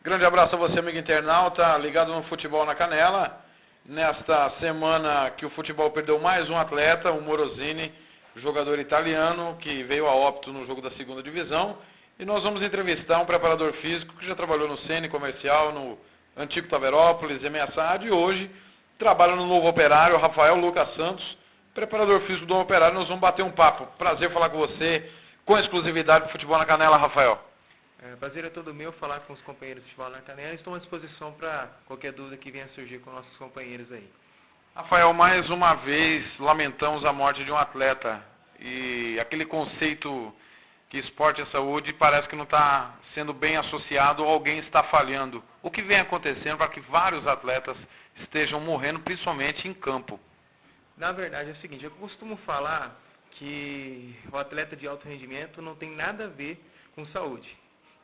Grande abraço a você, amigo internauta, ligado no Futebol na Canela. Nesta semana que o futebol perdeu mais um atleta, o Morosini, jogador italiano, que veio a óbito no jogo da segunda divisão. E nós vamos entrevistar um preparador físico que já trabalhou no Ceni Comercial, no antigo Taverópolis, MSAD, e hoje trabalha no Novo Operário, Rafael Lucas Santos, preparador físico do Operário. Nós vamos bater um papo. Prazer falar com você, com exclusividade do Futebol na Canela, Rafael. Prazer é todo meu falar com os companheiros de Futebol na Canela. Estou à disposição para qualquer dúvida que venha surgir com nossos companheiros aí. Rafael, mais uma vez lamentamos a morte de um atleta. E aquele conceito que esporte é saúde parece que não está sendo bem associado ou alguém está falhando. O que vem acontecendo para que vários atletas estejam morrendo, principalmente em campo? Na verdade é o seguinte, eu costumo falar que o atleta de alto rendimento não tem nada a ver com saúde.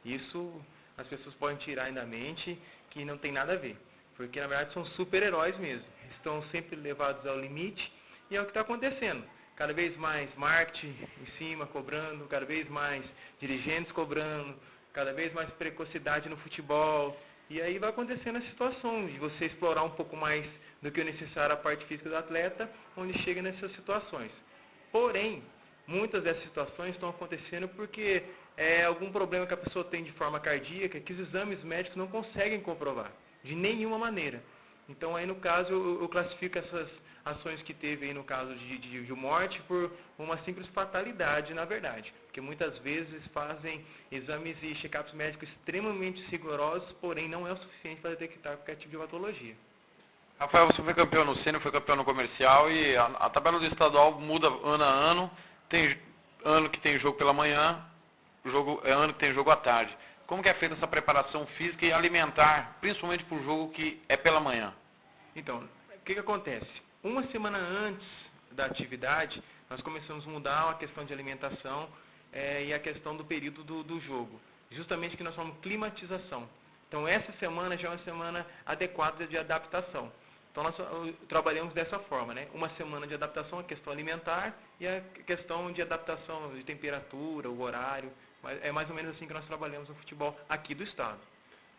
Isso as pessoas podem tirar da mente que não tem nada a ver, porque na verdade são super-heróis mesmo, estão sempre levados ao limite e é o que está acontecendo. Cada vez mais marketing em cima, cobrando, cada vez mais dirigentes cobrando, cada vez mais precocidade no futebol, e aí vai acontecendo a situação de você explorar um pouco mais do que o necessário a parte física do atleta, onde chega nessas situações. Porém, muitas dessas situações estão acontecendo porque é algum problema que a pessoa tem de forma cardíaca que os exames médicos não conseguem comprovar, de nenhuma maneira. Então aí no caso eu classifico essas ações que teve aí no caso de morte por uma simples fatalidade, na verdade. Porque muitas vezes fazem exames e check-ups médicos extremamente rigorosos, porém não é o suficiente para detectar qualquer tipo de patologia. Rafael, você foi campeão no Ceni, foi campeão no Comercial e a tabela do estadual muda ano a ano. Tem ano que tem jogo pela manhã, ano que tem jogo à tarde. Como que é feita essa preparação física e alimentar, principalmente para o jogo que é pela manhã? Então, o que acontece? Uma semana antes da atividade, nós começamos a mudar a questão de alimentação e a questão do período do jogo. Justamente que nós chamamos climatização. Então, essa semana já é uma semana adequada de adaptação. Então, nós trabalhamos dessa forma, né? Uma semana de adaptação à questão alimentar e a questão de adaptação de temperatura, o horário. É mais ou menos assim que nós trabalhamos no futebol aqui do estado.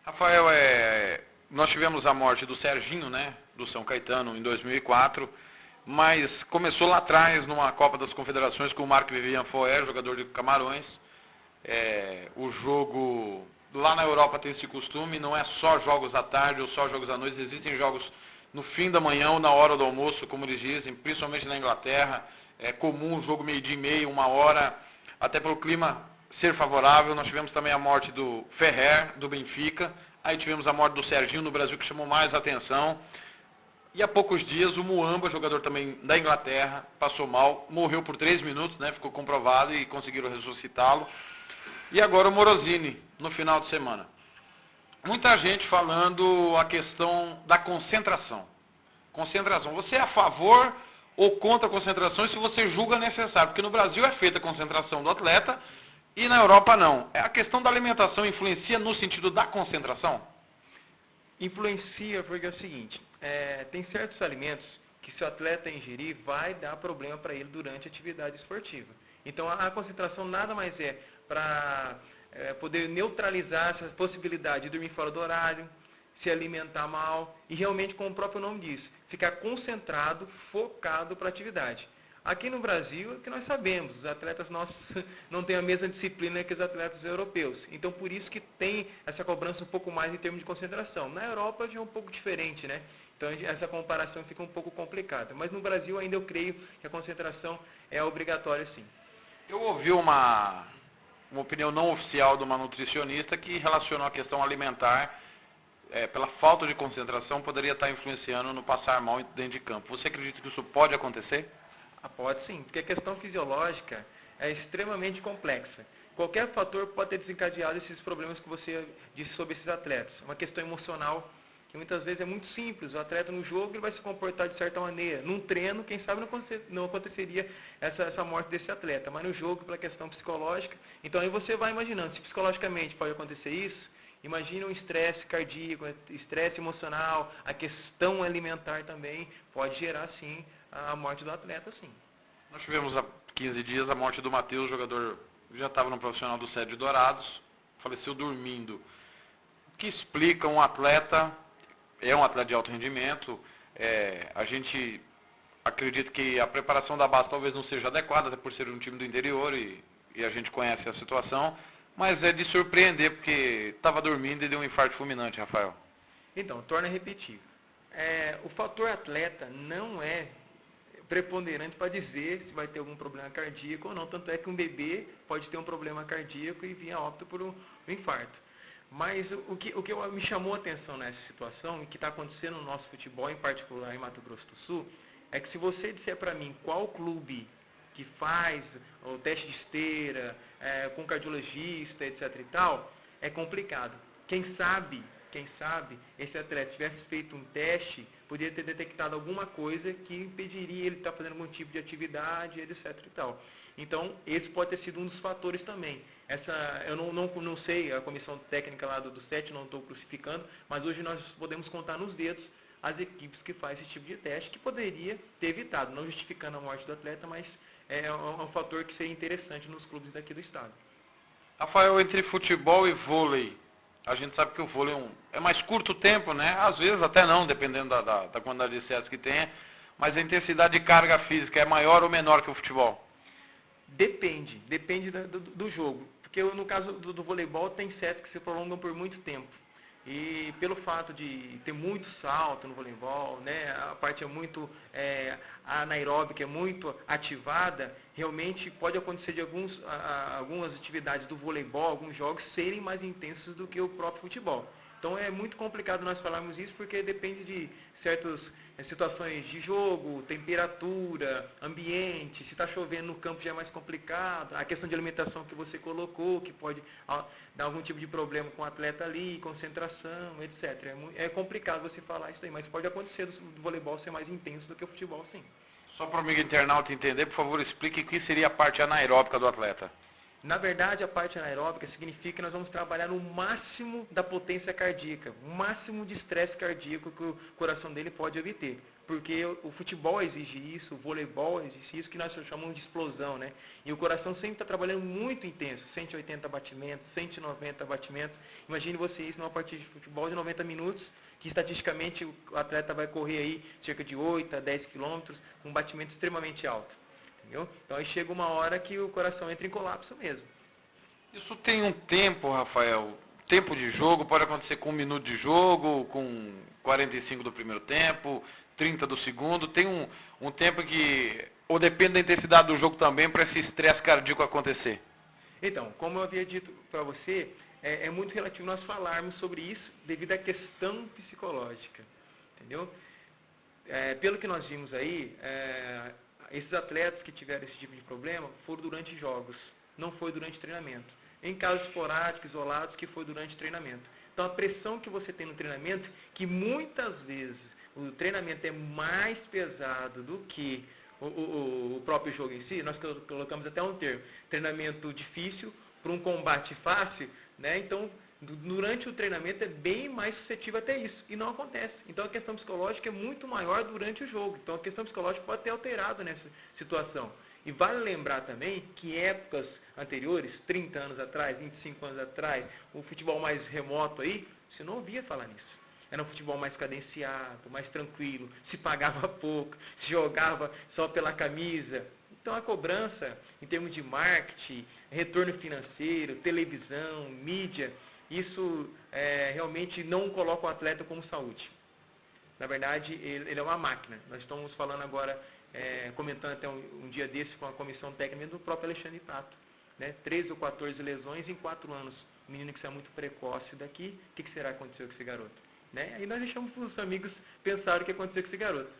Rafael, nós tivemos a morte do Serginho, né, do São Caetano, em 2004, mas começou lá atrás, numa Copa das Confederações, com o Marco Vivian Foer, jogador de Camarões. O jogo, lá na Europa tem esse costume, não é só jogos à tarde ou só jogos à noite, existem jogos no fim da manhã ou na hora do almoço, como eles dizem, principalmente na Inglaterra. É comum o jogo meio-dia e meia, 1 hora, até pelo clima ser favorável. Nós tivemos também a morte do Ferrer, do Benfica. Aí tivemos a morte do Serginho no Brasil, que chamou mais atenção. E há poucos dias o Muamba, jogador também da Inglaterra, passou mal, morreu por 3 minutos, né? Ficou comprovado e conseguiram ressuscitá-lo. E agora o Morosini, no final de semana. Muita gente falando a questão da concentração. Concentração. Você é a favor ou contra a concentração e se você julga necessário? Porque no Brasil é feita a concentração do atleta e na Europa não. A questão da alimentação influencia no sentido da concentração? Influencia porque é o seguinte, tem certos alimentos que se o atleta ingerir vai dar problema para ele durante a atividade esportiva. Então a concentração nada mais é para poder neutralizar essa possibilidade de dormir fora do horário, se alimentar mal e realmente, como o próprio nome diz, ficar concentrado, focado para a atividade. Aqui no Brasil, é que nós sabemos, os atletas nossos não têm a mesma disciplina que os atletas europeus. Então, por isso que tem essa cobrança um pouco mais em termos de concentração. Na Europa já é um pouco diferente, né? Então, essa comparação fica um pouco complicada. Mas no Brasil, ainda eu creio que a concentração é obrigatória, sim. Eu ouvi uma opinião não oficial de uma nutricionista que relacionou a questão alimentar, pela falta de concentração, poderia estar influenciando no passar mal dentro de campo. Você acredita que isso pode acontecer? Pode sim, porque a questão fisiológica é extremamente complexa. Qualquer fator pode ter desencadeado esses problemas que você disse sobre esses atletas. Uma questão emocional, que muitas vezes é muito simples. O atleta no jogo ele vai se comportar de certa maneira. Num treino, quem sabe não aconteceria essa morte desse atleta. Mas no jogo, pela questão psicológica, então aí você vai imaginando, se psicologicamente pode acontecer isso, imagina um estresse cardíaco, estresse emocional, a questão alimentar também pode gerar sim a morte do atleta, sim. Nós tivemos há 15 dias a morte do Matheus, jogador que já estava no profissional do Sede Dourados, faleceu dormindo. que explica um atleta, é um atleta de alto rendimento, a gente acredita que a preparação da base talvez não seja adequada, até por ser um time do interior e a gente conhece a situação, mas é de surpreender, porque estava dormindo e deu um infarto fulminante, Rafael. Então, torna repetível. O fator atleta não é preponderante para dizer se vai ter algum problema cardíaco ou não. Tanto é que um bebê pode ter um problema cardíaco e vir a óbito por um infarto. Mas o que me chamou a atenção nessa situação, e que está acontecendo no nosso futebol, em particular em Mato Grosso do Sul, é que se você disser para mim qual clube que faz o teste de esteira, com cardiologista, etc e tal, é complicado. Quem sabe, esse atleta tivesse feito um teste, poderia ter detectado alguma coisa que impediria ele estar fazendo algum tipo de atividade, etc e tal. Então, esse pode ter sido um dos fatores também. Eu não sei, a comissão técnica lá do SET, não estou crucificando, mas hoje nós podemos contar nos dedos as equipes que fazem esse tipo de teste, que poderia ter evitado, não justificando a morte do atleta, mas é um fator que seria interessante nos clubes daqui do estado. Rafael, entre futebol e vôlei, a gente sabe que o vôlei é mais curto tempo, né? Às vezes até não, dependendo da quantidade de sets que tenha, mas a intensidade de carga física é maior ou menor que o futebol? Depende do jogo. Porque no caso do voleibol tem sets que se prolongam por muito tempo. E pelo fato de ter muito salto no voleibol, né, a parte é muito anaeróbica, é muito ativada, realmente pode acontecer de algumas atividades do voleibol, alguns jogos serem mais intensos do que o próprio futebol. Então é muito complicado nós falarmos isso porque depende de certas situações de jogo, temperatura, ambiente, se está chovendo no campo já é mais complicado, a questão de alimentação que você colocou, que pode dar algum tipo de problema com o atleta ali, concentração, etc. É complicado você falar isso aí, mas pode acontecer do voleibol ser mais intenso do que o futebol, sim. Só para o amigo internauta entender, por favor, explique o que seria a parte anaeróbica do atleta. Na verdade, a parte anaeróbica significa que nós vamos trabalhar no máximo da potência cardíaca, o máximo de estresse cardíaco que o coração dele pode obter. Porque o futebol exige isso, o voleibol exige isso, que nós chamamos de explosão, né? E o coração sempre está trabalhando muito intenso, 180 batimentos, 190 batimentos. Imagine você isso numa partida de futebol de 90 minutos, que estatisticamente o atleta vai correr aí cerca de 8 a 10 quilômetros, com um batimento extremamente alto. Entendeu? Então aí chega uma hora que o coração entra em colapso mesmo. Isso tem um tempo, Rafael. Tempo de jogo pode acontecer com 1 minuto de jogo, com 45 do primeiro tempo, 30 do segundo. Tem um tempo que, ou depende da intensidade do jogo também, para esse estresse cardíaco acontecer. Então, como eu havia dito para você, é muito relativo nós falarmos sobre isso devido à questão psicológica. Entendeu? Pelo que nós vimos aí, esses atletas que tiveram esse tipo de problema foram durante jogos, não foi durante treinamento. Em casos esporádicos, isolados, que foi durante treinamento. Então a pressão que você tem no treinamento, que muitas vezes o treinamento é mais pesado do que o próprio jogo em si, nós colocamos até um termo, treinamento difícil para um combate fácil, né? Então durante o treinamento é bem mais suscetível até isso, e não acontece. Então a questão psicológica é muito maior durante o jogo, então a questão psicológica pode ter alterado nessa situação. E vale lembrar também que épocas anteriores, 30 anos atrás, 25 anos atrás, o futebol mais remoto aí, você não ouvia falar nisso. Era um futebol mais cadenciado, mais tranquilo, se pagava pouco, se jogava só pela camisa. Então a cobrança, em termos de marketing, retorno financeiro, televisão, mídia, isso realmente não coloca o atleta como saúde. Na verdade, ele é uma máquina. Nós estamos falando agora, comentando até um dia desse com a comissão técnica do próprio Alexandre Tato. Né? 13 ou 14 lesões em 4 anos. Um menino que é muito precoce daqui, o que será que aconteceu com esse garoto? Né? Aí nós deixamos para os amigos pensar o que aconteceu com esse garoto.